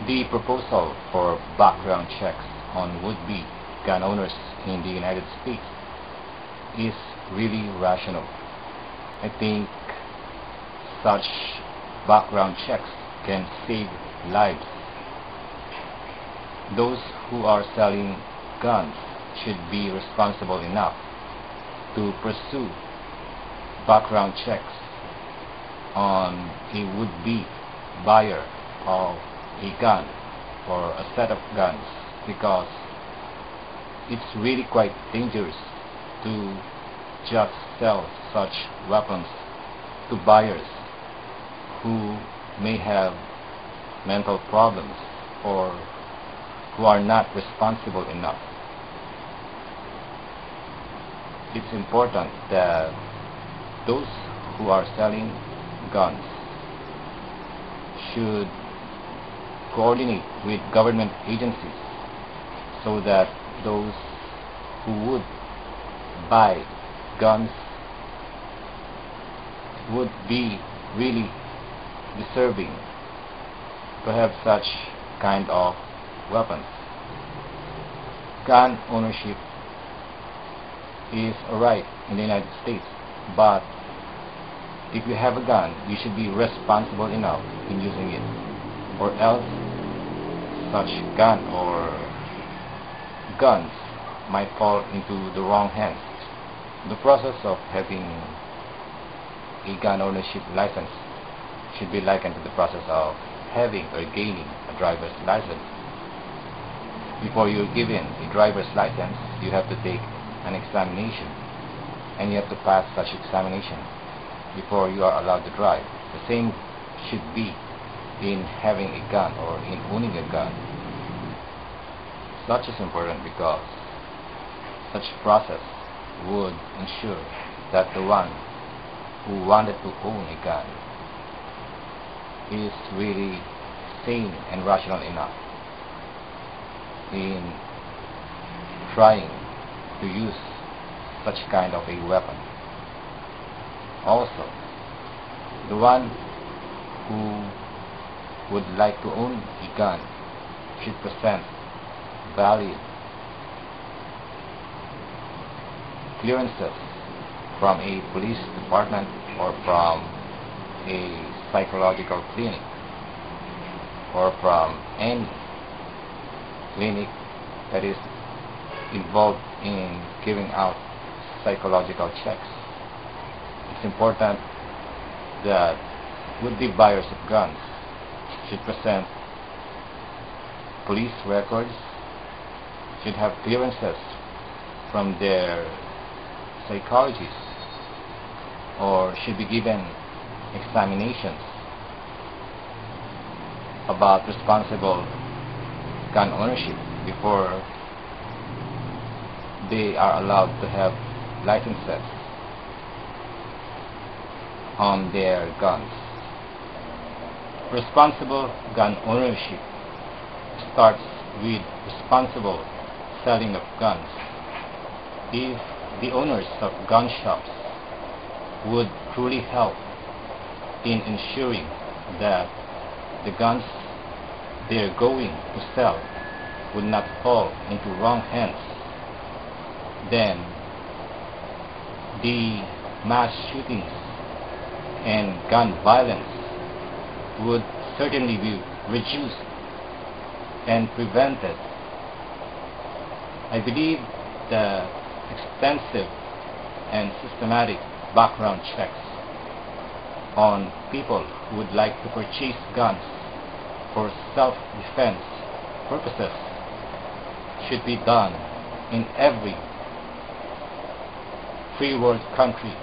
The proposal for background checks on would-be gun owners in the United States is really rational. I think such background checks can save lives. Those who are selling guns should be responsible enough to pursue background checks on a would-be buyer of a gun or a set of guns, because it's really quite dangerous to just sell such weapons to buyers who may have mental problems or who are not responsible enough. It's important that those who are selling guns should coordinate with government agencies so that those who would buy guns would be really deserving to have such kind of weapons. Gun ownership is a right in the United States, but if you have a gun, you should be responsible enough in using it, or else such gun or guns might fall into the wrong hands. The process of having a gun ownership license should be likened to the process of having or gaining a driver's license. Before you're given a driver's license, you have to take an examination, and you have to pass such examination before you are allowed to drive. The same should be in having a gun or in owning a gun. Such is important because such process would ensure that the one who wanted to own a gun is really sane and rational enough in trying to use such kind of a weapon. Also, the one who would like to own a gun should present valid clearances from a police department or from a psychological clinic or from any clinic that is involved in giving out psychological checks. It's important that would-be buyers of guns should present police records, should have clearances from their psychologists, or should be given examinations about responsible gun ownership before they are allowed to have licenses on their guns. Responsible gun ownership starts with responsible selling of guns. If the owners of gun shops would truly help in ensuring that the guns they're going to sell would not fall into wrong hands, then the mass shootings and gun violence would certainly be reduced and prevented. I believe the extensive and systematic background checks on people who would like to purchase guns for self-defense purposes should be done in every free world country